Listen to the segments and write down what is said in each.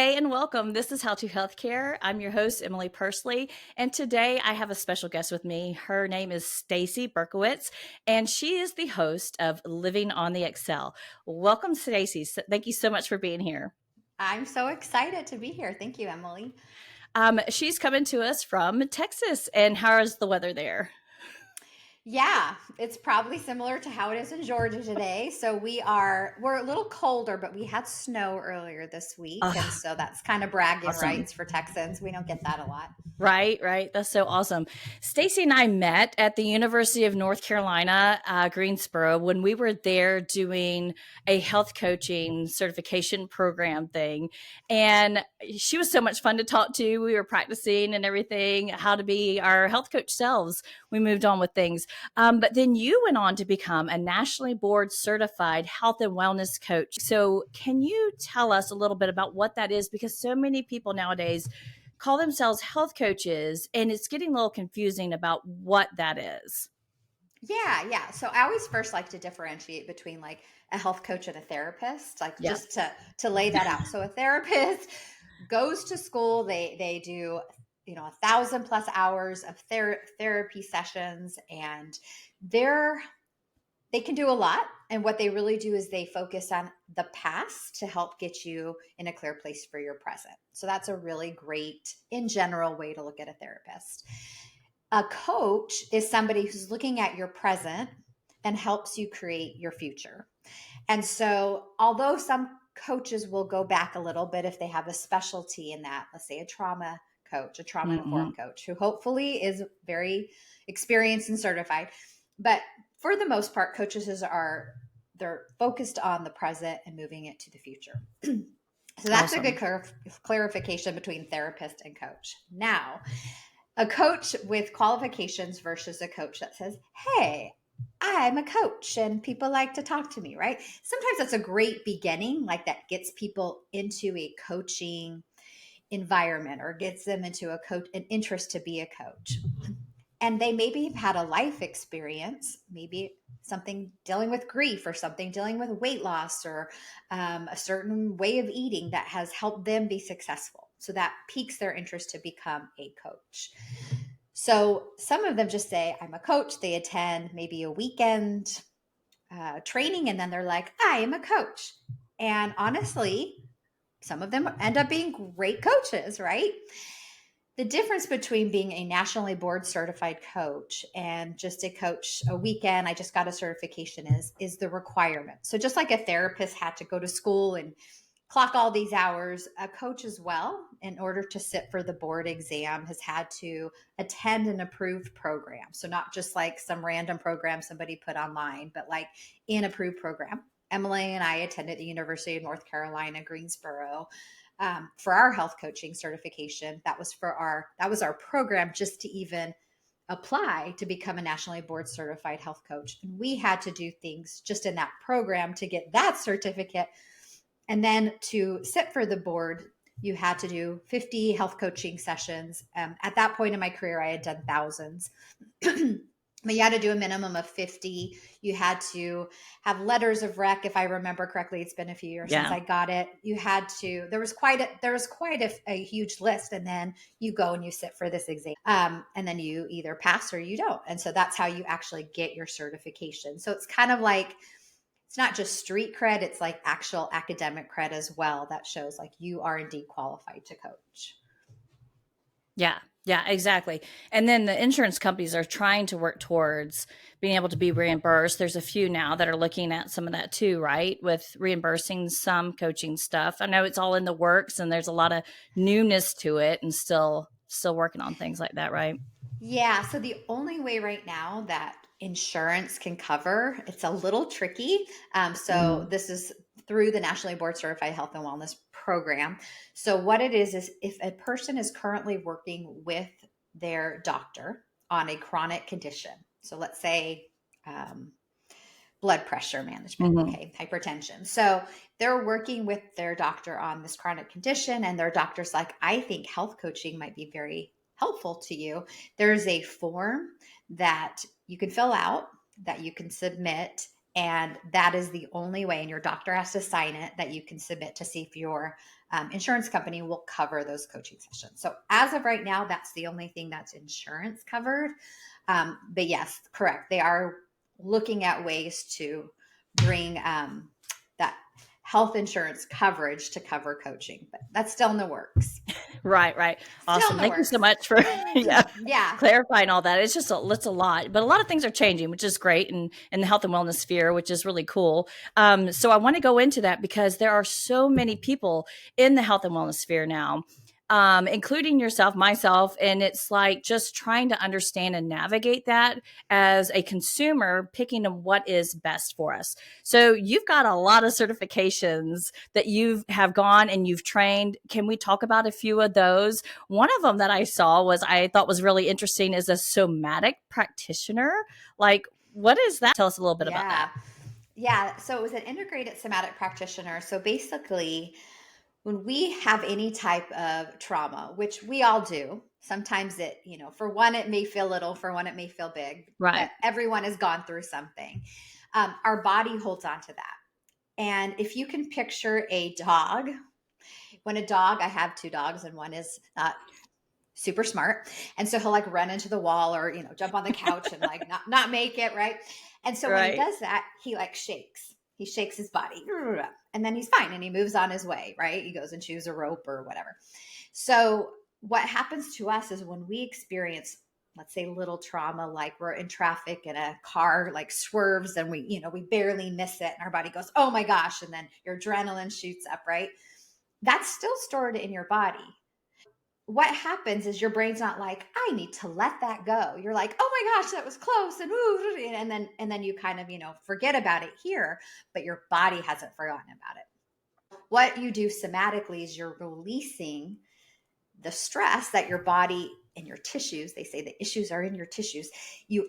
Hey, and welcome. This is How to Healthcare. I'm your host, Emily Persley, and today I have a special guest with me. Her name is Staci Berkovitz, and she is the host of Living on the Excel. Welcome, Staci. Thank you so much for being here. I'm so excited to be here. Thank you, Emily. She's coming to us from Texas, and how is the weather there? Yeah, it's probably similar to how it is in Georgia today. So we're a little colder, but we had snow earlier this week, and Oh, so that's kind of bragging awesome. rights for Texans. We don't get that a lot. Right. That's so awesome. Staci and I met at the University of North Carolina, Greensboro, when we were there doing a health coaching certification program thing. And she was so much fun to talk to. We were practicing and everything, how to be our health coach selves. We moved on with things. But then you went on to become a nationally board certified health and wellness coach. So, can you tell us a little bit about what that is? Because so many people nowadays call themselves health coaches, and it's getting a little confusing about what that is. Yeah. So I always first like to differentiate between like a health coach and a therapist, like Yeah. just to lay that out. So a therapist goes to school, they do 1,000+ hours of therapy sessions, and they're they can do a lot. And what they really do is they focus on the past to help get you in a clear place for your present. So that's a really great, in general, way to look at a therapist. A coach is somebody who's looking at your present and helps you create your future. And so, although some coaches will go back a little bit if they have a specialty in that, let's say a trauma coach, a trauma Mm-hmm. informed coach who hopefully is very experienced and certified. But for the most part, coaches are they're focused on the present and moving it to the future. So that's a good Awesome. clarification between therapist and coach. Now, a coach with qualifications versus a coach that says, hey, I'm a coach and people like to talk to me, right? Sometimes that's a great beginning, like that gets people into a coaching environment or gets them into an interest to be a coach. And they maybe have had a life experience, maybe something dealing with grief or something dealing with weight loss or a certain way of eating that has helped them be successful. So that piques their interest to become a coach. So some of them just say, I'm a coach. They attend maybe a weekend training and then they're like, I am a coach. And honestly, some of them end up being great coaches, right? The difference between being a nationally board certified coach and just a coach a weekend, I just got a certification, is the requirement. So just like a therapist had to go to school and clock all these hours, a coach as well, in order to sit for the board exam, has had to attend an approved program. So not just like some random program somebody put online, but like an approved program. Emily and I attended the University of North Carolina, Greensboro, for our health coaching certification. That was our program just to even apply to become a nationally board certified health coach. And we had to do things just in that program to get that certificate. And then to sit for the board, you had to do 50 health coaching sessions. At that point in my career, I had done thousands. But you had to do a minimum of 50. You had to have letters of rec. If I remember correctly, it's been a few years since Yeah. I got it. You had to, there was quite a huge list. And then you go and you sit for this exam. And then you either pass or you don't. And so that's how you actually get your certification. So it's kind of like, it's not just street cred, it's like actual academic cred as well that shows like you are indeed qualified to coach. Yeah. Yeah, exactly. And then the insurance companies are trying to work towards being able to be reimbursed. There's a few now that are looking at some of that too, right? With reimbursing some coaching stuff. I know it's all in the works and there's a lot of newness to it and still working on things like that, right? Yeah, so the only way right now that insurance can cover, it's a little tricky. So Mhm. this is through the Nationally Board Certified Health and Wellness Program. So what it is if a person is currently working with their doctor on a chronic condition, so let's say um, blood pressure management, Mhm. okay, hypertension. So they're working with their doctor on this chronic condition, and their doctor's like, I think health coaching might be very helpful to you. There's a form that you can fill out, that you can submit, And that is the only way, and your doctor has to sign it, that you can submit to see if your insurance company will cover those coaching sessions. So as of right now, that's the only thing that's insurance covered. But yes, correct. They are looking at ways to bring that health insurance coverage to cover coaching, but that's still in the works. Right, right. Still in Awesome. the Thank you so works. much for yeah, Yeah. clarifying all that. It's a lot, but a lot of things are changing, which is great, and in the health and wellness sphere, which is really cool. So I want to go into that because there are so many people in the health and wellness sphere now, including yourself, myself, and it's like just trying to understand and navigate that as a consumer, picking what is best for us. So you've got a lot of certifications that you have gone and you've trained. Can we talk about a few of those? One of them that I saw was I thought was really interesting is a somatic practitioner. Like, what is that? Tell us a little bit about that. Yeah. Yeah. So it was an integrated somatic practitioner. So basically, when we have any type of trauma, which we all do, sometimes for one, it may feel little, for one, it may feel big, but Right. everyone has gone through something. Our body holds on to that. And if you can picture a dog, I have two dogs, and one is not super smart. And so he'll like run into the wall or, jump on the couch and like not make it, right? And so when he Right. does that, he like shakes. He shakes his body. And then he's fine and he moves on his way, right? He goes and chews a rope or whatever. So what happens to us is when we experience, let's say, little trauma, like we're in traffic and a car like swerves and we barely miss it and our body goes, oh my gosh, and then your adrenaline shoots up, right? That's still stored in your body. What happens is your brain's not like, I need to let that go. You're like, oh my gosh, that was close, and then you kind of forget about it here, but your body hasn't forgotten about it. What you do somatically is you're releasing the stress that your body and your tissues, they say the issues are in your tissues,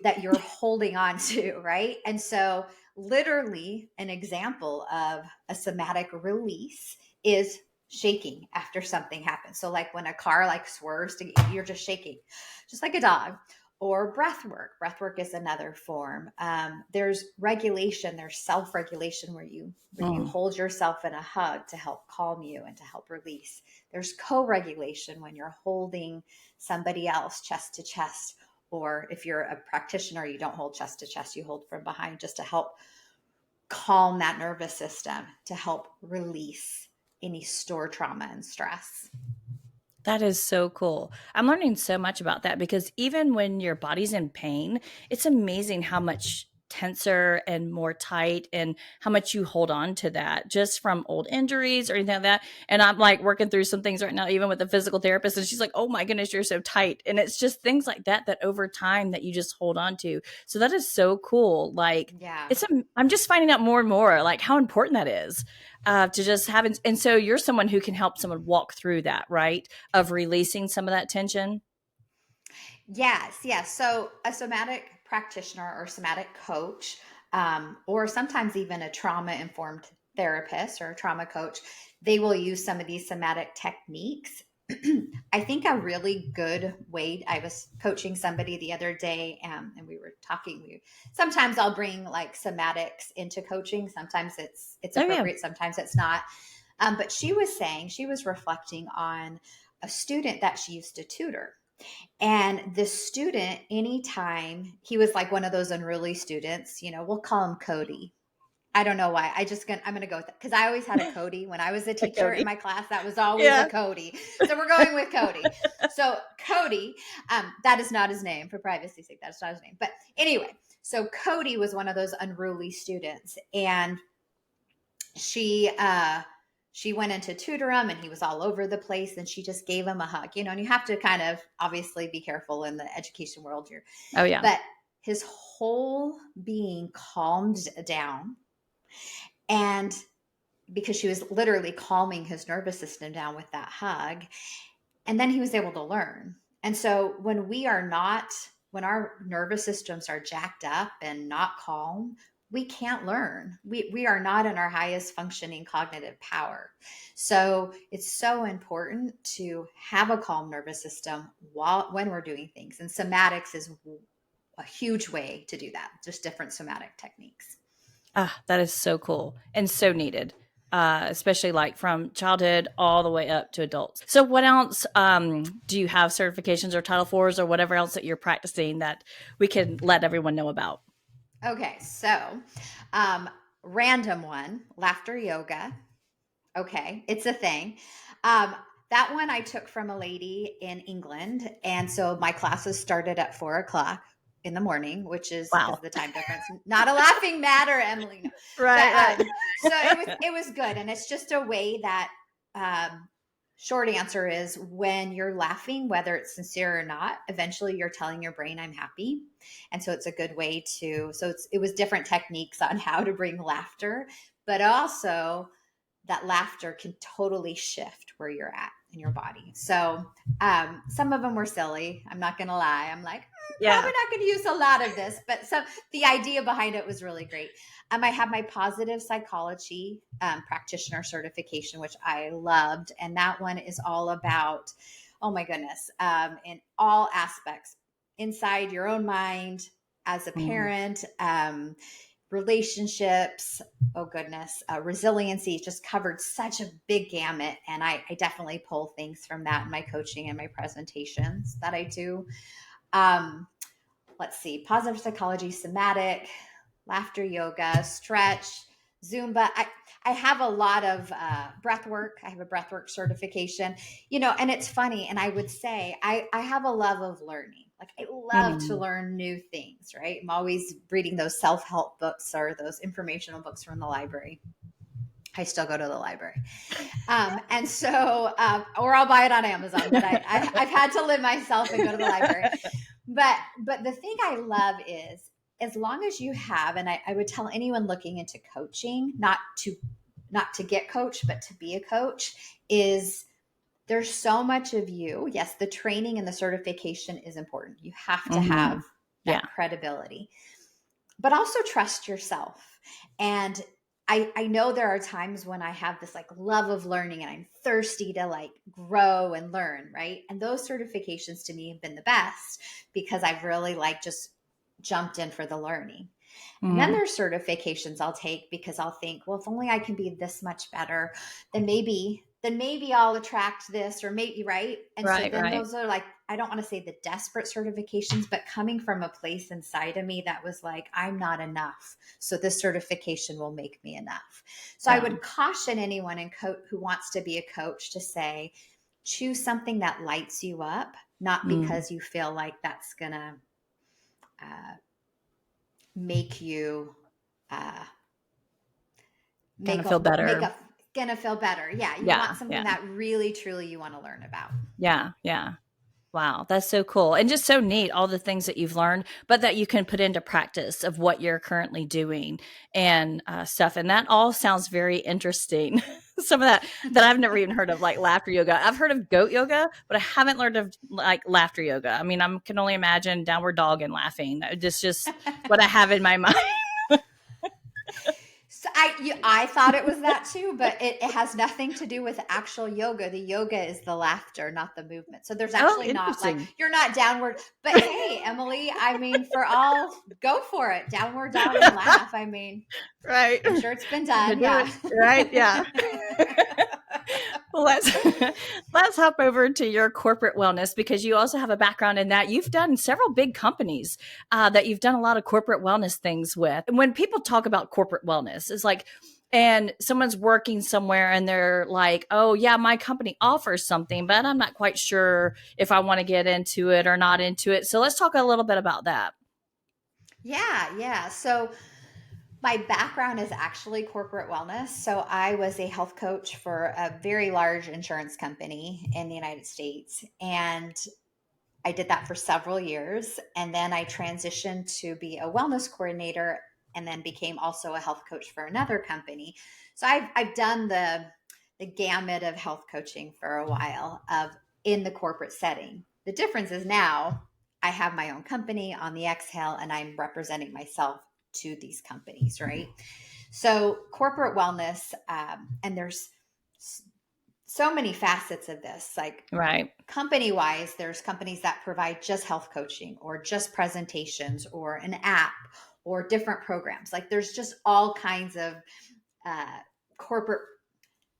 that you're holding on to, right? And so literally an example of a somatic release is shaking after something happens. So like when a car like swerves, you're just shaking, just like a dog. Or breath work. Breath work is another form. There's regulation, there's self-regulation where you Mm. hold yourself in a hug to help calm you and to help release. There's co-regulation when you're holding somebody else chest to chest, or if you're a practitioner, you don't hold chest to chest, you hold from behind just to help calm that nervous system, to help release any stored trauma and stress. That is so cool. I'm learning so much about that because even when your body's in pain, it's amazing how much tenser and more tight and how much you hold on to that just from old injuries or anything like that. And I'm like working through some things right now, even with a physical therapist. And she's like, oh my goodness, you're so tight. And it's just things like that that over time that you just hold on to. So that is so cool. Like, Yeah. I'm just finding out more and more like how important that is to just have. And so you're someone who can help someone walk through that, right? Of releasing some of that tension? Yes, yes. So a somatic practitioner or somatic coach, or sometimes even a trauma informed therapist or a trauma coach, they will use some of these somatic techniques. I think a really good way, I was coaching somebody the other day, and we were talking. Sometimes I'll bring like somatics into coaching. Sometimes it's Oh, yeah. appropriate, sometimes it's not. But she was saying, she was reflecting on a student that she used to tutor, and the student, anytime he was like one of those unruly students, we'll call him Cody. I don't know why. I'm gonna go with it because I always had a Cody when I was a teacher in Cody. my class. That was always a Yeah. Cody. So we're going with Cody. So Cody, that is not his name for privacy's sake. That's not his name. But anyway, so Cody was one of those unruly students, and she she went into tutor him and he was all over the place, and she just gave him a hug, and you have to kind of obviously be careful in the education world here, Oh, yeah. but his whole being calmed down, and because she was literally calming his nervous system down with that hug, and then he was able to learn. And so when our nervous systems are jacked up and not calm, we can't learn. We are not in our highest functioning cognitive power. So it's so important to have a calm nervous system when we're doing things. And somatics is a huge way to do that, just different somatic techniques. Ah, that is so cool and so needed. Especially like from childhood all the way up to adults. So, what else do you have certifications or Title IVs or whatever else that you're practicing that we can let everyone know about? Okay, so um, random one, laughter yoga. Okay, it's a thing. Um, that one I took from a lady in England. And so my classes started at 4 o'clock in the morning, which is because Wow. of the time difference. Not a laughing matter, Emily. No. Right, But right. so it was good. And it's just a way that um short answer is when you're laughing, whether it's sincere or not, eventually you're telling your brain I'm happy. And so it's a good way to it was different techniques on how to bring laughter, but also that laughter can totally shift where you're at in your body. So some of them were silly. I'm not going to lie. I'm like, probably Yeah. not going to use a lot of this, but the idea behind it was really great. I have my positive psychology practitioner certification, which I loved. And that one is all about, oh my goodness, in all aspects inside your own mind as a Mm. parent, relationships, oh goodness, resiliency, just covered such a big gamut. And I definitely pull things from that in my coaching and my presentations that I do. Um, let's see, positive psychology, somatic, laughter yoga, stretch, Zumba. I have a lot of breath work. I have a breath work certification, and it's funny. And I would say I have a love of learning. Like I love to Mm. learn new things, right? I'm always reading those self-help books or those informational books from the library. I still go to the library. And so, or I'll buy it on Amazon, but I've had to live myself and go to the library. But the thing I love is as long as you have, and I would tell anyone looking into coaching, not to get coached, but to be a coach, is there's so much of you. Yes, the training and the certification is important. You have to Hmm. have that Yeah. credibility, but also trust yourself. And I know there are times when I have this like love of learning and I'm thirsty to like grow and learn, right? And those certifications to me have been the best because I've really like just jumped in for the learning. And then Hmm. there's certifications I'll take because I'll think, well, if only I can be this much better, then maybe I'll attract this or maybe, right? And so Right, then right. those are like, I don't want to say the desperate certifications, but coming from a place inside of me that was like, I'm not enough. So this certification will make me enough. So I Yeah. would caution anyone who wants to be a coach to say, choose something that lights you up, not Mm. because you feel like that's going to uh, make you uh, Kind of make feel a make better. a gonna feel better. Yeah, you want Yeah. something Yeah. that really truly you want to learn about. Yeah. Yeah. Wow, that's so cool. And just so neat, all the things that you've learned, but that you can put into practice of what you're currently doing and stuff. And that all sounds very interesting. Some of that I've never even heard of, like laughter yoga. I've heard of goat yoga, but I haven't learned of like laughter yoga. I mean, I can only imagine downward dog and laughing. It's just what I have in my mind. So I thought it was that too, but it has nothing to do with actual yoga. The yoga is the laughter, not the movement. So there's Oh, actually not like interesting. you're not downward. But hey, Emily, I mean, go for it. Downward dog and laugh. I mean, Right. I'm sure it's been To done. do Yeah. it. Right. Yeah. Well, let's let's hop over to your corporate wellness because you also have a background in that. You've done several big companies that you've done a lot of corporate wellness things with. And when people talk about corporate wellness, it's like, and someone's working somewhere and they're like, "Oh, yeah, my company offers something, but I'm not quite sure if I want to get into it or not into it." So let's talk a little bit about that. Yeah. So my background is actually corporate wellness. So I was a health coach for a very large insurance company in the United States. And I did that for several years. And then I transitioned to be a wellness coordinator and then became also a health coach for another company. So I've done the gamut of health coaching for a while of in the corporate setting. The difference is now I have my own company on the exhale and I'm representing myself to these companies, right? So corporate wellness, and there's so many facets of this. Like Right. company wise, there's companies that provide just health coaching or just presentations or an app or different programs. Like there's just all kinds of corporate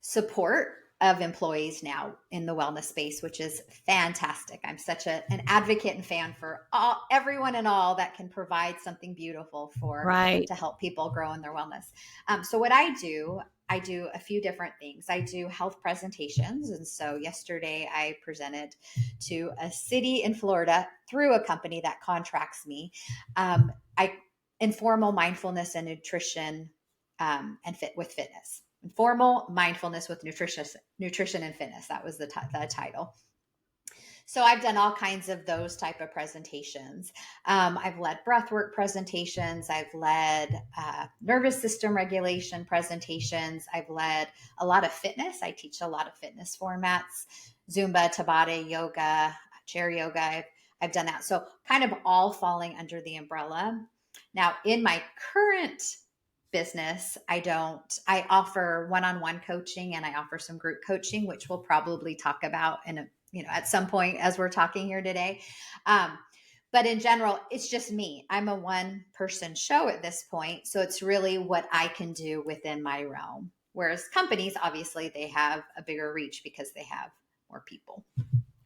support of employees now in the wellness space, which is fantastic. I'm such an advocate and fan for everyone and all that can provide something beautiful Right. to help people grow in their wellness. So what I do a few different things. I do health presentations. And so yesterday I presented to a city in Florida through a company that contracts me. I informal mindfulness and nutrition and fit with fitness. Informal mindfulness with nutrition and fitness. That was the title. So I've done all kinds of those type of presentations. I've led breathwork presentations. I've led nervous system regulation presentations. I've led a lot of fitness. I teach a lot of fitness formats, Zumba, Tabata, yoga, chair yoga. I've done that. So kind of all falling under the umbrella. Now in my current business, I offer one-on-one coaching and I offer some group coaching, which we'll probably talk about at some point as we're talking here today. But in general, it's just me. I'm a one person show at this point. So it's really what I can do within my realm. Whereas companies, obviously they have a bigger reach because they have more people.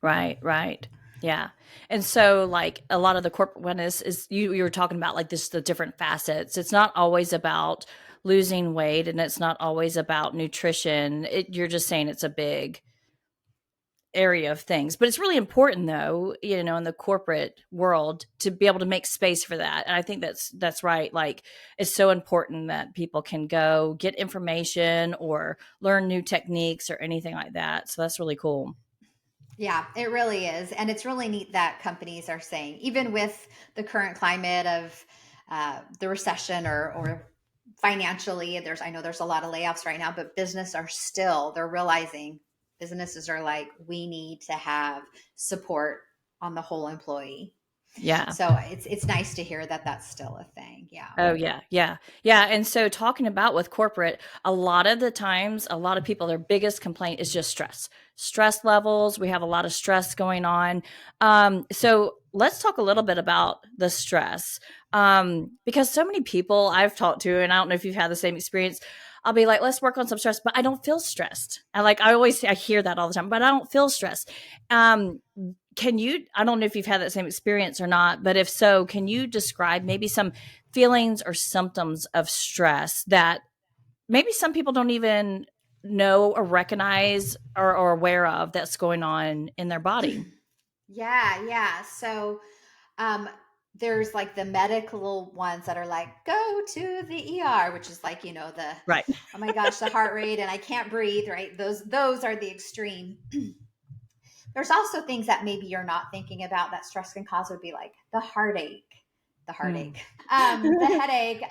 Right, right. Yeah. And so like a lot of the corporate wellness is you were talking about like this the different facets. It's not always about losing weight and it's not always about nutrition. You're just saying it's a big area of things. But it's really important though, in the corporate world to be able to make space for that. And I think that's right. Like it's so important that people can go get information or learn new techniques or anything like that. So that's really cool. Yeah, it really is. And it's really neat that companies are saying, even with the current climate of the recession or financially, I know there's a lot of layoffs right now, but they're realizing businesses are like, we need to have support on the whole employee. Yeah. So it's nice to hear that that's still a thing. Yeah. Oh yeah, yeah, yeah. And so talking about with corporate, a lot of the times, a lot of people, their biggest complaint is just stress levels. We have a lot of stress going on. So let's talk a little bit about the stress, because so many people I've talked to, and I don't know if you've had the same experience. I'll be like, let's work on some stress, but I don't feel stressed. And like I hear that all the time, but I don't feel stressed. Um, I don't know if you've had that same experience or not, but if so, can you describe maybe some feelings or symptoms of stress that maybe some people don't even know or recognize or aware of that's going on in their body? Yeah, yeah. So um there's like the medical ones that are like, go to the ER, which is like, the Right. oh my gosh, the heart rate and I can't breathe, right? Those are the extreme. There's also things that maybe you're not thinking about that stress can cause would be like the Mm. heartache, the headache.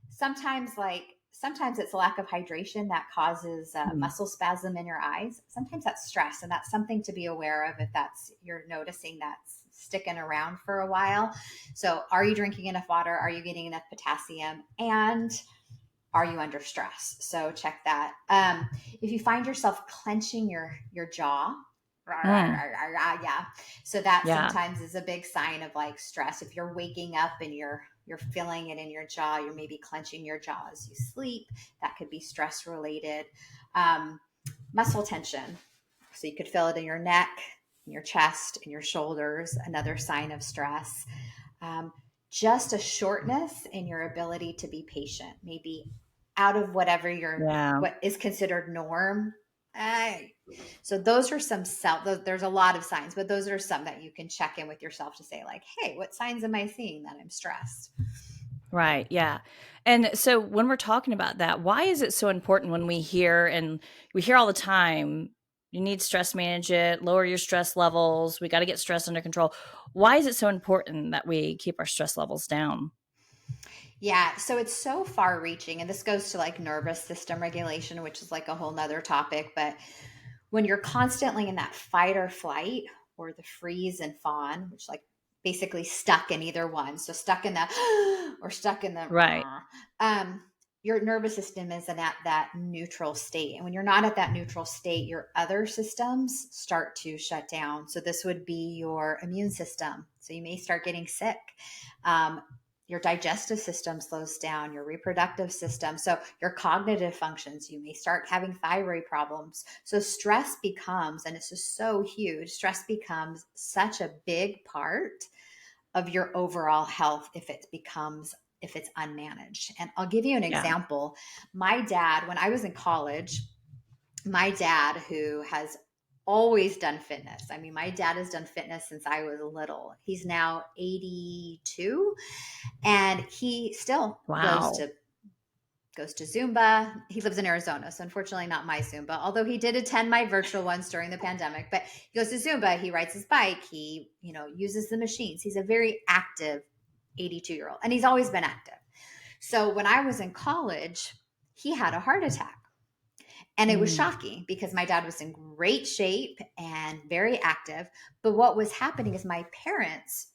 Sometimes it's lack of hydration that causes Mm. muscle spasm in your eyes. Sometimes that's stress, and that's something to be aware of if you're noticing that's sticking around for a while. So, are you drinking enough water? Are you getting enough potassium? And are you under stress? So check that. If you find yourself clenching your jaw, Mm. yeah. So that Yeah. sometimes is a big sign of like stress. If you're waking up and you're feeling it in your jaw, you're maybe clenching your jaw as you sleep. That could be stress related. Um, Muscle tension. So you could feel it in your neck, in your chest, in your shoulders. Another sign of stress. Um, just a shortness in your ability to be patient, maybe out of Yeah. what is considered norm. Uh, so those are there's a lot of signs, but those are some that you can check in with yourself to say like, hey, what signs am I seeing that I'm stressed? Right. Yeah. And so when we're talking about that, why is it so important when we hear all the time, you need to stress manage it, lower your stress levels, we got to get stress under control. Why is it so important that we keep our stress levels down? Yeah, so it's so far reaching, and this goes to like nervous system regulation, which is like a whole nother topic. But when you're constantly in that fight or flight or the freeze and fawn, which like basically stuck in either one, so stuck in the or stuck in the Right. um your nervous system isn't at that neutral state. And when you're not at that neutral state, your other systems start to shut down. So this would be your immune system. So you may start getting sick. Um, your digestive system slows down, your reproductive system. So your cognitive functions, you may start having thyroid problems. So stress becomes, and it's just so huge, stress becomes such a big part of your overall health if it's unmanaged. And I'll give you an Yeah. example. My dad, when I was in college, my dad, who has always done fitness. I mean, my dad has done fitness since I was little. He's now 82 and he still Wow. goes to Zumba. He lives in Arizona, so unfortunately not my Zumba, although he did attend my virtual ones during the pandemic. But he goes to Zumba, he rides his bike, he, uses the machines. He's a very active 82-year-old, and he's always been active. So when I was in college, he had a heart attack. And it was Mm. shocking because my dad was in great shape and very active. But what was happening is my parents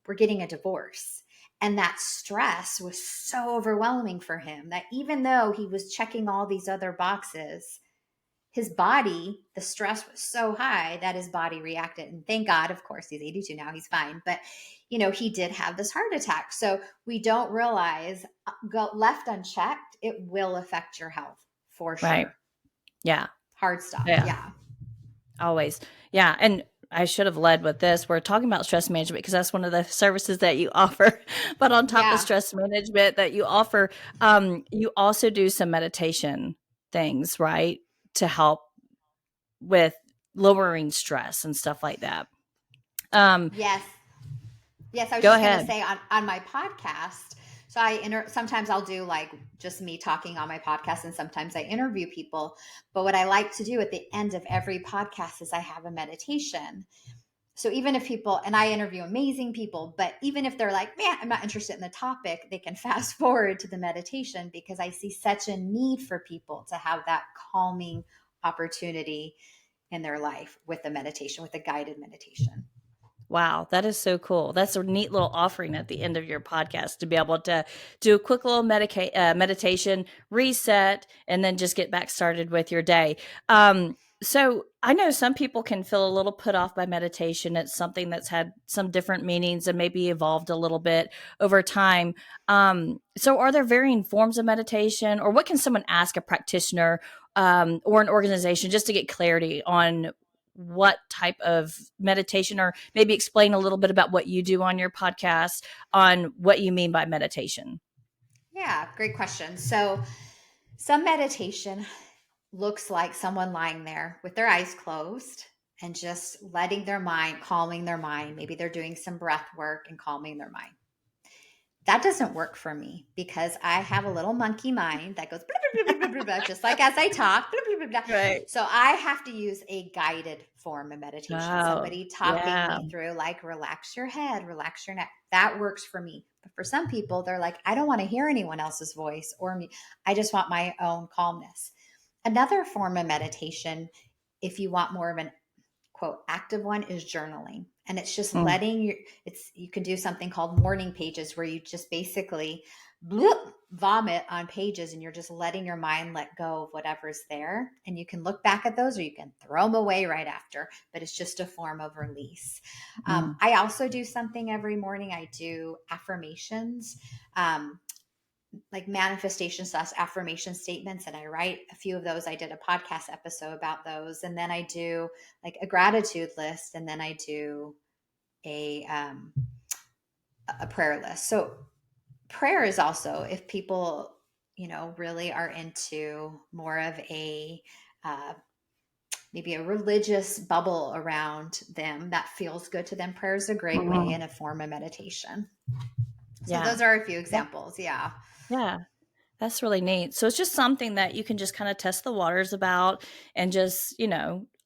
were getting a divorce. And that stress was so overwhelming for him that even though he was checking all these other boxes, his body, the stress was so high that his body reacted. And thank God, of course, he's 82 now, he's fine. But, he did have this heart attack. So we don't realize, left unchecked, it will affect your health for Right. sure. Yeah. Hard stop. Yeah. Yeah. Always. Yeah. And I should have led with this. We're talking about stress management because that's one of the services that you offer. But on top of Yeah. stress management that you offer, you also do some meditation things, right? To help with lowering stress and stuff like that. Um, Yes. Yes. I was Go just going to ahead. say on my podcast. So sometimes I'll do like just me talking on my podcast and sometimes I interview people. But what I like to do at the end of every podcast is I have a meditation. So even if people, and I interview amazing people, but even if they're like, man, I'm not interested in the topic, they can fast forward to the meditation because I see such a need for people to have that calming opportunity in their life with the meditation, with a guided meditation. Wow, that is so cool. That's a neat little offering at the end of your podcast to be able to do a quick little meditation, reset, and then just get back started with your day. So I know some people can feel a little put off by meditation. It's something that's had some different meanings and maybe evolved a little bit over time. So are there varying forms of meditation, or what can someone ask a practitioner or an organization just to get clarity on what type of meditation, or maybe explain a little bit about what you do on your podcast on what you mean by meditation? Yeah, great question. So some meditation looks like someone lying there with their eyes closed and just letting their mind, calming their mind. Maybe they're doing some breath work and calming their mind. That doesn't work for me because I have a little monkey mind that goes blah, blah, blah, blah, blah, blah, just like as I talk. Blah, blah, blah, blah. Right. So I have to use a guided form of meditation. Oh, Somebody talking yeah. me through, like, relax your head, relax your neck. That works for me. But for some people, they're like, I don't want to hear anyone else's voice or me. I just want my own calmness. Another form of meditation, if you want more of an quote active one, is journaling. And it's just Mm, letting you can do something called morning pages where you just basically bloop, vomit on pages and you're just letting your mind let go of whatever's there. And you can look back at those or you can throw them away right after, but it's just a form of release. mm. I also do something every morning. I do affirmations. Like manifestation slash affirmation statements, and I write a few of those. I did a podcast episode about those, and then I do like a gratitude list, and then I do a a prayer list. So prayer is also, if people really are into more of a maybe a religious bubble around them that feels good to them, prayer is a great way Mhm. and a form of meditation. So Yeah. those are a few Yeah. examples. Yeah. Yeah. That's really neat. So it's just something that you can just kind of test the waters about and just,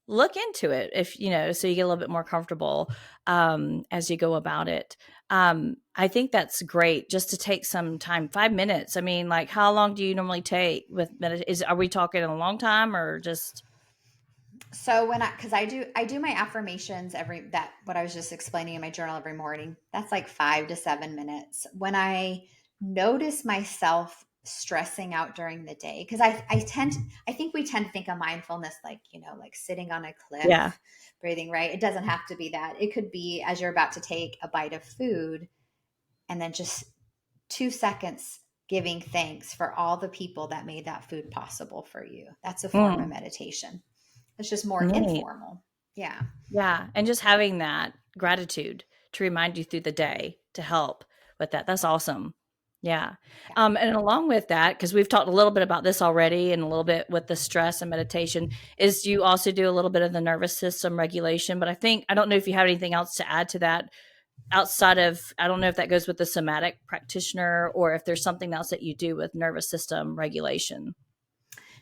look into it if, so you get a little bit more comfortable as you go about it. I think that's great just to take some time, 5 minutes. I mean, like, how long do you normally take with meditation? Are we talking a long time or just? So when because I do my affirmations that what I was just explaining in my journal every morning. That's like 5 to 7 minutes. When I notice myself stressing out during the day, because I think we tend to think of mindfulness like, like sitting on a Yeah. cliff, breathing, right? It doesn't have to be that. It could be as you're about to take a bite of food and then just 2 seconds giving thanks for all the people that made that food possible for you. That's a form of Mm, meditation. It's just more neat. informal. Yeah. Yeah, and just having that gratitude to remind you through the day to help with that. That's awesome. Yeah. Yeah. And along with that, because we've talked a little bit about this already and a little bit with the stress and meditation, is you also do a little bit of the nervous system regulation. But I don't know if you have anything else to add to that outside of, I don't know if that goes with the somatic practitioner or if there's something else that you do with nervous system regulation.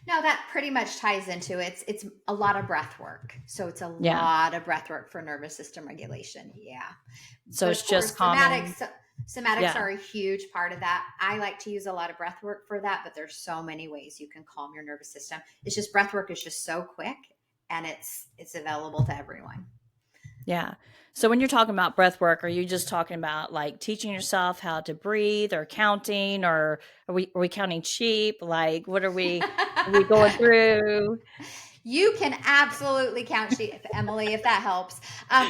No, that pretty much ties into it. It's a lot of breath work. So it's a Yeah. lot of breath work for nervous system regulation. Yeah. So But it's of just course, calming. somatics Yeah. are a huge part of that. I like to use a lot of breath work for that, but there's so many ways you can calm your nervous system. It's just breath work is just so quick and it's available to everyone. Yeah. So when you're talking about breath work, are you just talking about like teaching yourself how to breathe or counting or are we counting sheep? Like what are we going through? You can absolutely count sheep, Emily, if that helps.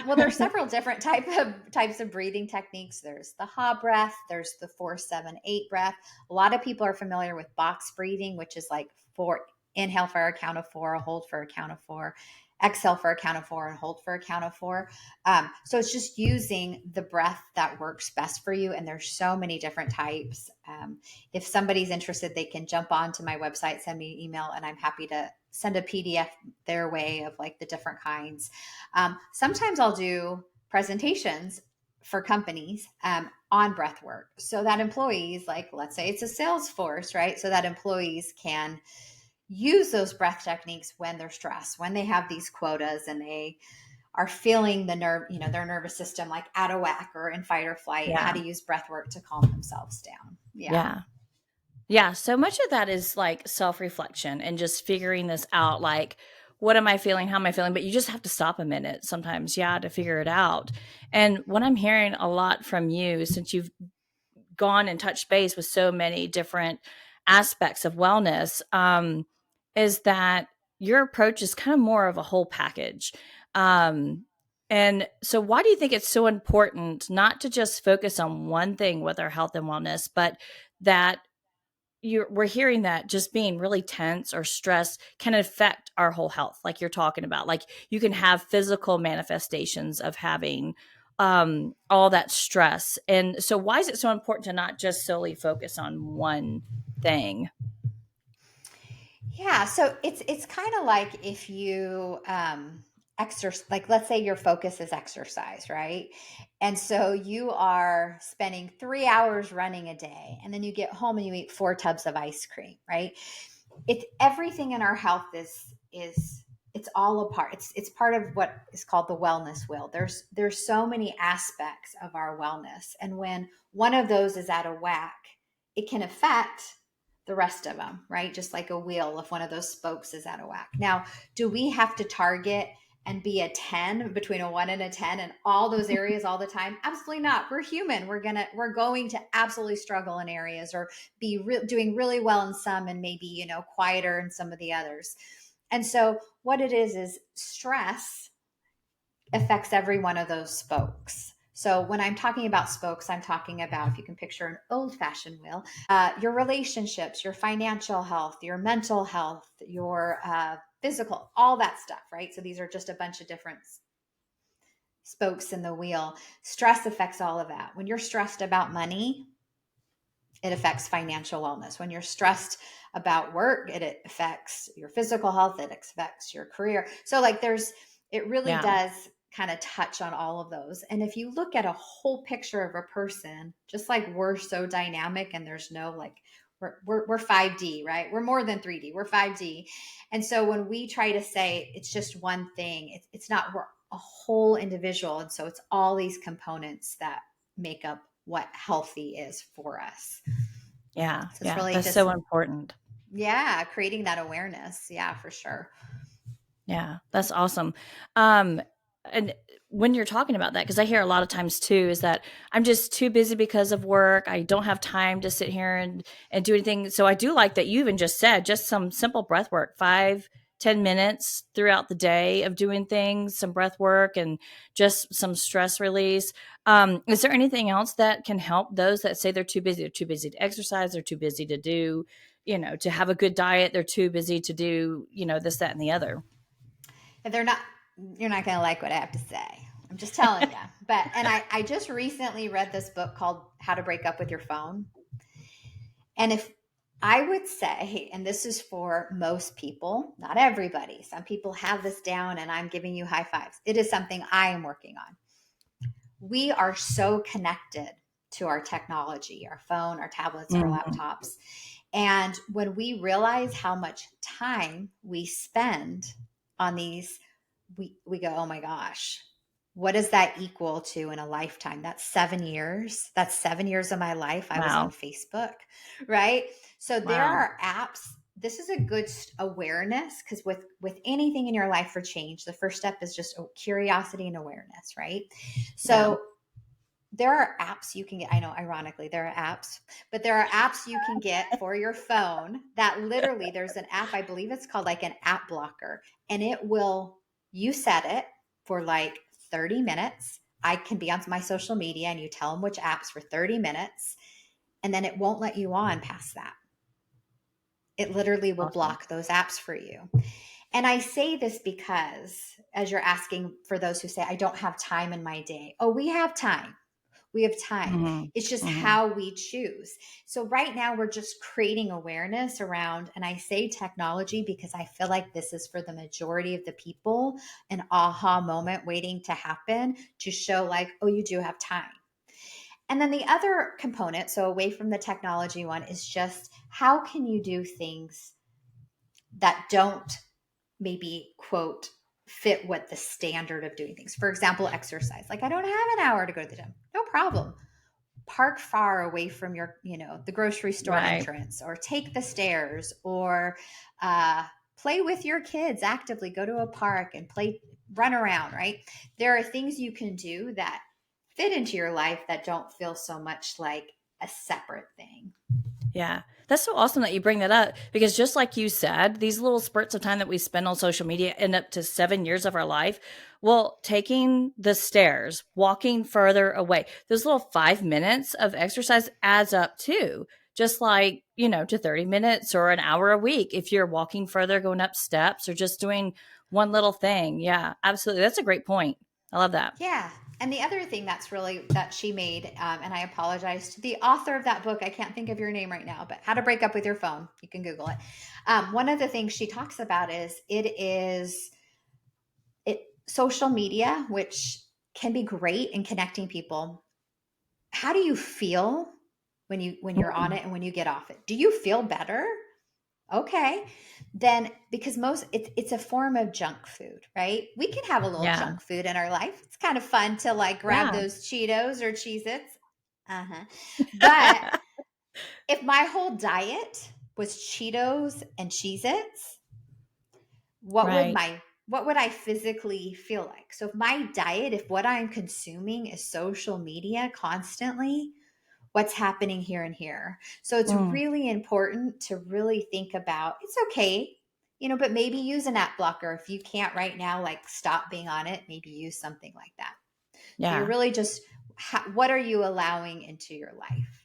Well, there's several different types of breathing techniques. There's the ha breath. There's the 4-7-8 breath. A lot of people are familiar with box breathing, which is like inhale for a count of four, hold for a count of four, exhale for a count of four, and hold for a count of four. So it's just using the breath that works best for you. And there's so many different types. If somebody's interested, they can jump onto my website, send me an email, and I'm happy to send a PDF their way of like the different kinds. Sometimes I'll do presentations for companies on breath work so that employees, like let's say it's a sales force, right? So that employees can use those breath techniques when they're stressed, when they have these quotas and they are feeling their nervous system like out of whack or in fight or flight, and how Yeah. to use breath work to calm themselves down. Yeah. Yeah. Yeah, so much of that is like self-reflection and just figuring this out, like, what am I feeling? How am I feeling? But you just have to stop a minute sometimes, yeah, to figure it out. And what I'm hearing a lot from you, since you've gone and touched base with so many different aspects of wellness, is that your approach is kind of more of a whole package. Um, and so, why do you think it's so important not to just focus on one thing with our health and wellness, but that we're hearing that just being really tense or stressed can affect our whole health, like you're talking about. Like you can have physical manifestations of having all that stress. And so why is it so important to not just solely focus on one thing? Yeah, so it's kind of like if you exercise, like let's say your focus is exercise, right? And so you are spending 3 hours running a day, and then you get home and you eat 4 tubs of ice cream, right? It's everything in our health is it's all a part. It's part of what is called the wellness wheel. There's so many aspects of our wellness, and when one of those is out of whack, it can affect the rest of them, right? Just like a wheel, if one of those spokes is out of whack. Now, do we have to target and be a 10, between a 1 and a 10 in all those areas all the time? Absolutely not. We're human. We're going to absolutely struggle in areas, or be doing really well in some and maybe, quieter in some of the others. And so what it is stress affects every one of those spokes. So when I'm talking about spokes, I'm talking about, if you can picture an old fashioned wheel, your relationships, your financial health, your mental health, your physical, all that stuff, right? So these are just a bunch of different spokes in the wheel. Stress affects all of that. When you're stressed about money, it affects financial wellness. When you're stressed about work, it affects your physical health, it affects your career. So like it really Yeah. does kind of touch on all of those. And if you look at a whole picture of a person, just like we're so dynamic, and there's no like we're 5D, right? We're more than 3D. We're 5D. And so when we try to say it's just one thing, it's not. We're a whole individual. And so it's all these components that make up what healthy is for us. Yeah. So it's Yeah. really That's just, so important. yeah, creating that awareness. Yeah, for sure. Yeah, that's awesome. Um, and when you're talking about that, because I hear a lot of times too, is that I'm just too busy because of work. I don't have time to sit here and do anything. So I do like that you even just said just some simple breath work, 5 10 minutes throughout the day of doing things, some breath work and just some stress release. Is there anything else that can help those that say they're too busy? They're too busy to exercise. They're too busy to do, to have a good diet. They're too busy to do, this, that, and the other. If they're not, you're not going to like what I have to say. I'm just telling you. And I just recently read this book called How to Break Up with Your Phone. And if I would say, and this is for most people, not everybody, some people have this down and I'm giving you high fives. It is something I am working on. We are so connected to our technology, our phone, our tablets, our Mm-hmm. laptops. And when we realize how much time we spend on these, we go, oh my gosh, what does that equal to in a lifetime? That's 7 years. That's 7 years of my life I was on Wow. Facebook, right? So there Wow. are apps. This is a good awareness, because with anything in your life for change, the first step is just curiosity and awareness, right? Yeah. So there are apps you can get. I know, ironically, there are apps, but there are apps you can get for your phone that literally, there's an app, I believe it's called like an app blocker, and you set it for like 30 minutes. I can be on my social media and you tell them which apps for 30 minutes, and then it won't let you on past that. It literally will Awesome. block those apps for you. And I say this because, as you're asking for those who say, I don't have time in my day. Oh, we have time. We have time. Mm-hmm. It's just Mm-hmm. how we choose. So right now we're just creating awareness around, and I say technology because I feel like this is for the majority of the people, an aha moment waiting to happen to show like, oh, you do have time. And then the other component, so away from the technology one, is just how can you do things that don't maybe quote fit what the standard of doing things. For example, exercise. Like, I don't have an hour to go to the gym. No problem. Park far away from your, the grocery store Right. entrance, or take the stairs, or play with your kids actively. Go to a park and play, run around, right? There are things you can do that fit into your life that don't feel so much like a separate thing. Yeah. That's so awesome that you bring that up because just like you said, these little spurts of time that we spend on social media end up to 7 years of our life. Well, taking the stairs, walking further away, those little 5 minutes of exercise adds up too. Just like, to 30 minutes or an hour a week if you're walking further, going up steps or just doing one little thing. Yeah, absolutely. That's a great point. I love that. Yeah. And the other thing that's really that she made, and I apologize to the author of that book. I can't think of your name right now, but How to Break Up with Your Phone. You can Google it. One of the things she talks about is it social media, which can be great in connecting people. How do you feel when you're on Mm. it and when you get off it? Do you feel better? Okay. Then, because it's a form of junk food, right? We can have a little Yeah. junk food in our life. It's kind of fun to like grab Yeah. those Cheetos or Cheez-Its. Uh-huh. But if my whole diet was Cheetos and Cheez-Its, what would Right. my what would I physically feel like? So if my diet, if what I'm consuming is social media constantly, what's happening here and here. So it's Mm. really important to really think about, it's okay, but maybe use an app blocker. If you can't right now, like stop being on it, maybe use something like that. So you're Yeah. really just, what are you allowing into your life?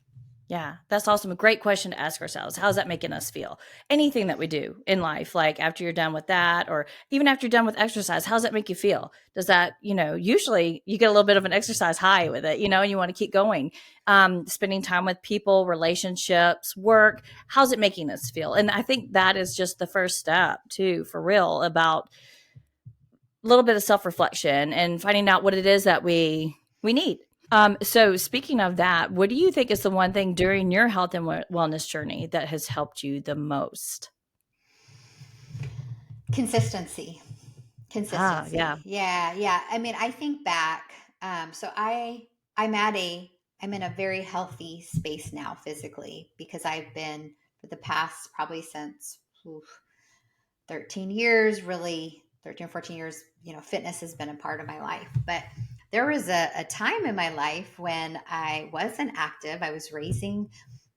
Yeah, that's awesome. A great question to ask ourselves. How's that making us feel? Anything that we do in life, like after you're done with that, or even after you're done with exercise, how's that make you feel? Does that, usually you get a little bit of an exercise high with it, and you want to keep going. Spending time with people, relationships, work, how's it making us feel? And I think that is just the first step, too, for real, about a little bit of self reflection and finding out what it is that we need. So speaking of that, what do you think is the one thing during your health and wellness journey that has helped you the most? Consistency. Ah, yeah. Consistency. Yeah, yeah. I mean, I think back. So I'm at a I'm in a very healthy space now physically, because I've been for the past probably since 13 years, really 13 or 14 years, fitness has been a part of my life. But there was a time in my life when I wasn't active. I was raising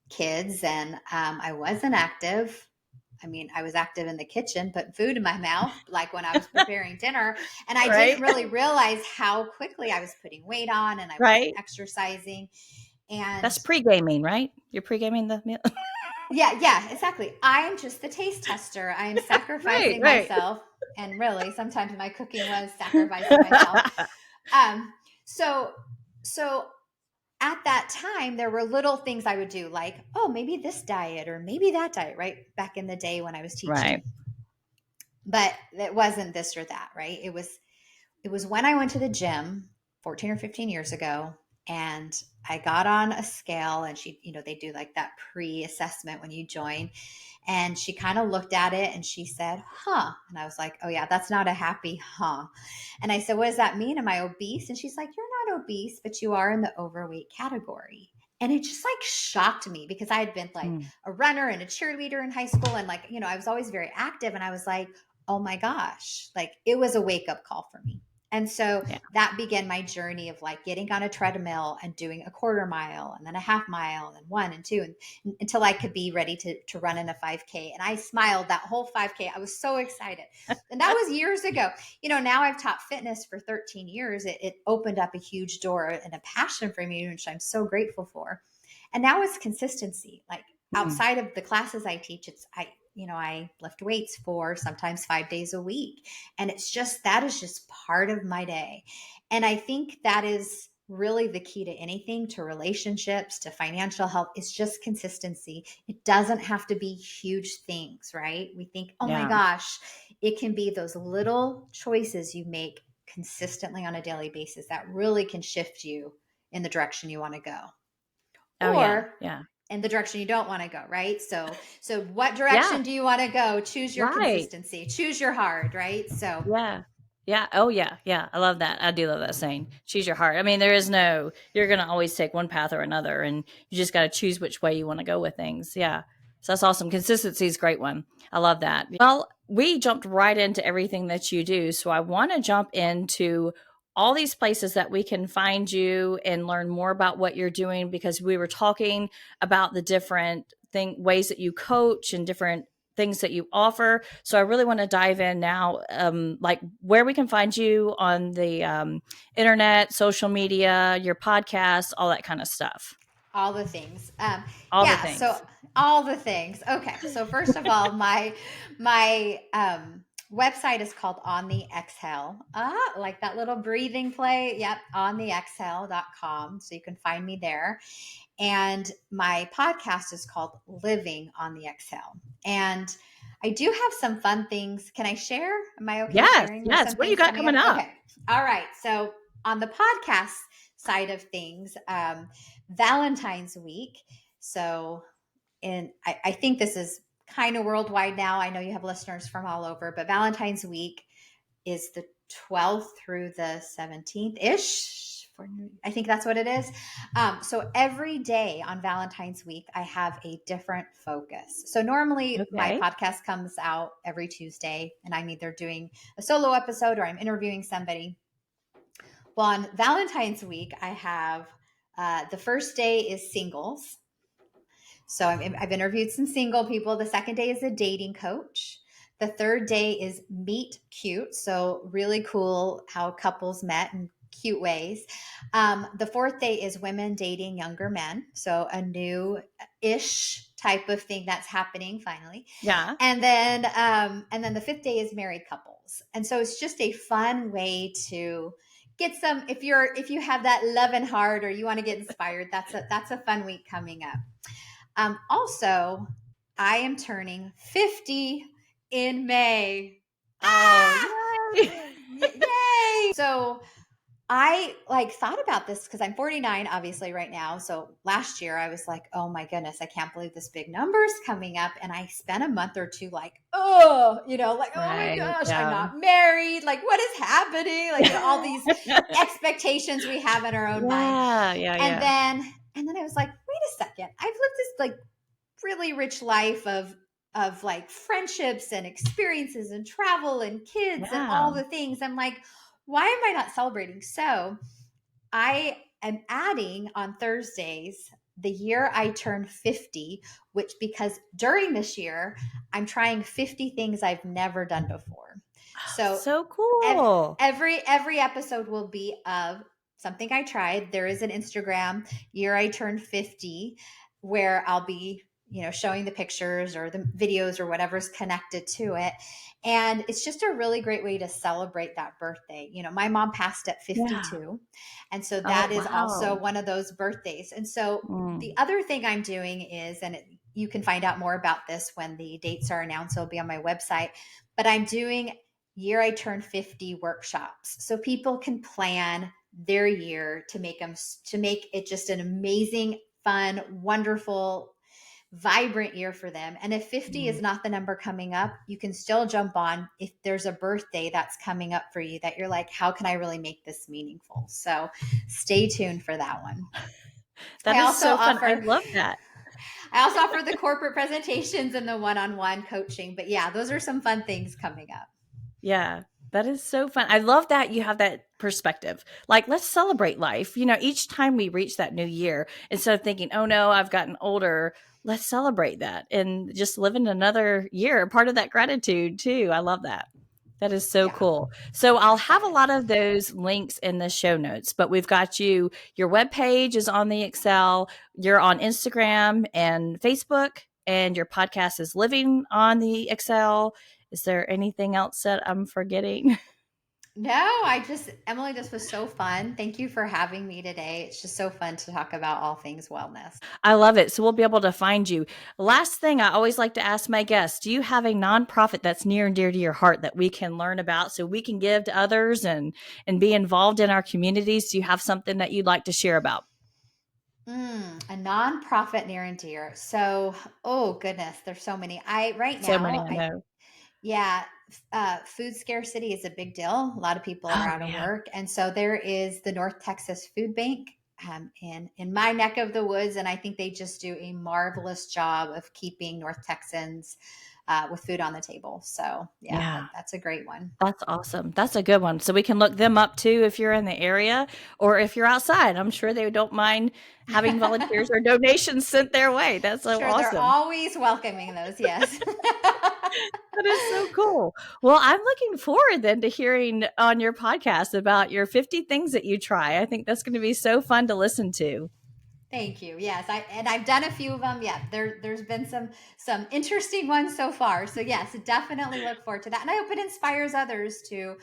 kids, and I wasn't active. I mean, I was active in the kitchen, putting food in my mouth, like when I was preparing dinner. And I didn't Right. really realize how quickly I was putting weight on and I wasn't Right. exercising. And That's pre-gaming, right? You're pre-gaming the meal. yeah, exactly. I am just the taste tester. I am Right. sacrificing Right. myself. And really, sometimes my cooking was sacrificing myself. Um, so, so at that time, there were little things I would do, like, oh, maybe this diet or maybe that diet, right? Back in the day when I was teaching. Right. But it wasn't this or that, right? It was when I went to the gym 14 or 15 years ago and I got on a scale and they do like that pre-assessment when you join. And she kind of looked at it and she said, huh. And I was like, oh yeah, that's not a happy huh. And I said, what does that mean? Am I obese? And she's like, you're not obese, but you are in the overweight category. And it just like shocked me because I had been like Mm. a runner and a cheerleader in high school. And like, I was always very active. And I was like, oh my gosh, like it was a wake up call for me. And so Yeah. that began my journey of like getting on a treadmill and doing a quarter mile and then a half mile and then 1 and 2 and until I could be ready to run in a 5K. And I smiled that whole 5K. I was so excited. And that was years ago. Now I've taught fitness for 13 years. It opened up a huge door and a passion for me, which I'm so grateful for. And now it's consistency. Like Mm. outside of the classes I teach, I lift weights for sometimes 5 days a week. And that is just part of my day. And I think that is really the key to anything, to relationships, to financial health. It's just consistency. It doesn't have to be huge things, right? We think, oh my Yeah. gosh, it can be those little choices you make consistently on a daily basis that really can shift you in the direction you want to go Oh yeah. or Yeah. in the direction you don't want to go, right? So what Yeah. direction do you want to go? Choose your Right. consistency, choose your hard, right? So Yeah. Yeah. Oh, yeah. Yeah. I love that. I do love that saying. Choose your heart. I mean, you're going to always take one path or another, and you just got to choose which way you want to go with things. Yeah. So that's awesome. Consistency is a great one. I love that. Well, we jumped right into everything that you do. So I want to jump into all these places that we can find you and learn more about what you're doing because we were talking about the different ways that you coach and different things that you offer. So I really want to dive in now, like where we can find you on the internet, social media, your podcast, all that kind of stuff. all the things. All the Yeah, so things. all the things. Okay. So first of all, my website is called On the Exhale. Like that little breathing play. Yep, ontheexhale.com. So you can find me there. And my podcast is called Living on the Exhale. And I do have some fun things. Can I share? Am I okay Yes. sharing with Yes. some What do you things got coming coming up? up? Okay. All right. So on the podcast side of things, Valentine's week. So I think this is kind of worldwide now. I know you have listeners from all over, but Valentine's week is the 12th through the 17th ish. I think that's what it is. So every day on Valentine's week, I have a different focus. So normally my Okay. podcast comes out every Tuesday, and I'm either doing a solo episode or I'm interviewing somebody. Well, on Valentine's week, I have the first day is singles. So I've interviewed some single people. The second day is a dating coach. The third day is meet cute. So really cool how couples met in cute ways. The fourth day is women dating younger men. So a new ish type of thing that's happening finally. Yeah. And then the fifth day is married couples. And so it's just a fun way to get some, if you have that love and heart or you want to get inspired, that's a fun week coming up. Also, I am turning 50 in May. Oh, Ah! yay. Yay! So I like thought about this because I'm 49, obviously, right now. So last year I was like, oh my goodness, I can't believe this big number's coming up. And I spent a month or two like, oh, like, oh my Right. gosh, I'm Yeah. not married. Like, what is happening? Like, all these expectations we have in our own mind. Yeah. Yeah. And Yeah. then I was like, wait a second. I've lived this like really rich life of like friendships and experiences and travel and kids and Yeah. all the things. I'm like, why am I not celebrating? So I am adding on Thursdays the year I turn 50, which because during this year, I'm trying 50 things I've never done before. So So cool. every episode will be of something I tried. There is an Instagram year I turned 50 where I'll be, showing the pictures or the videos or whatever's connected to it. And it's just a really great way to celebrate that birthday. My mom passed at Yeah. 52. And so Oh, that is also wow. one of those birthdays. And so the Mm. other thing I'm doing is, you can find out more about this when the dates are announced, it'll be on my website, but I'm doing year I turned 50 workshops so people can plan their year to make it just an amazing, fun, wonderful, vibrant year for them. And if 50 Mm. is not the number coming up, you can still jump on if there's a birthday that's coming up for you that you're like, how can I really make this meaningful? So stay tuned for that one. That I is also so fun. I offer love that. I also offer the corporate presentations and the one-on-one coaching. But yeah, those are some fun things coming up. Yeah, that is so fun. I love that you have that perspective. Like, let's celebrate life. Each time we reach that new year, instead of thinking, oh no, I've gotten older, let's celebrate that and just live in another year. Part of that gratitude, too. I love that. That is so Yeah, cool. So I'm I'll have a excited. lot of those links in the show notes, but we've got your webpage is on the Excel, you're on Instagram and Facebook, and your podcast is living on the Excel. Is there anything else that I'm forgetting? No, Emily, this was so fun. Thank you for having me today. It's just so fun to talk about all things wellness. I love it. So we'll be able to find you. Last thing I always like to ask my guests, do you have a nonprofit that's near and dear to your heart that we can learn about so we can give to others and be involved in our communities? Do you have something that you'd like to share about? A nonprofit near and dear. So, oh goodness, there's so many. I right So many, now, I know. yeah, food scarcity is a big deal. A lot of people are Oh, out of yeah. work, and so there is the North Texas Food Bank in my neck of the woods, and I think they just do a marvelous job of keeping North Texans with food on the table. So, yeah, Yeah. that's a great one. That's awesome. That's a good one. So we can look them up too if you're in the area or if you're outside. I'm sure they don't mind having volunteers or donations sent their way. That's so Sure, they're awesome. always welcoming those. Yes. That is so cool. Well, I'm looking forward then to hearing on your podcast about your 50 things that you try. I think that's going to be so fun to listen to. Thank you. Yes, I've done a few of them. Yeah, there's been some interesting ones so far. So yes, definitely look forward to that. And I hope it inspires others to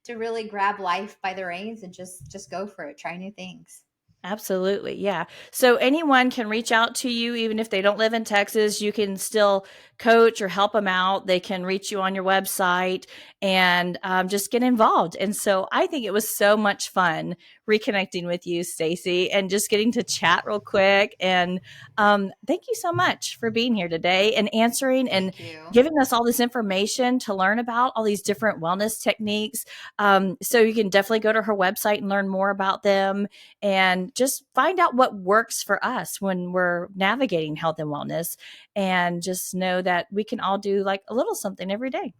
really grab life by the reins and just go for it. Try new things. Absolutely. Yeah. So anyone can reach out to you, even if they don't live in Texas. You can still coach or help them out. They can reach you on your website and just get involved. And so I think it was so much fun reconnecting with you, Staci, and just getting to chat real quick. And thank you so much for being here today and answering and Thank you. giving us all this information to learn about all these different wellness techniques. So you can definitely go to her website and learn more about them and just find out what works for us when we're navigating health and wellness and just know that we can all do like a little something every day.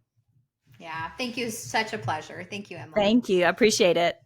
Yeah, thank you. Such a pleasure. Thank you, Emily. Thank you. I appreciate it.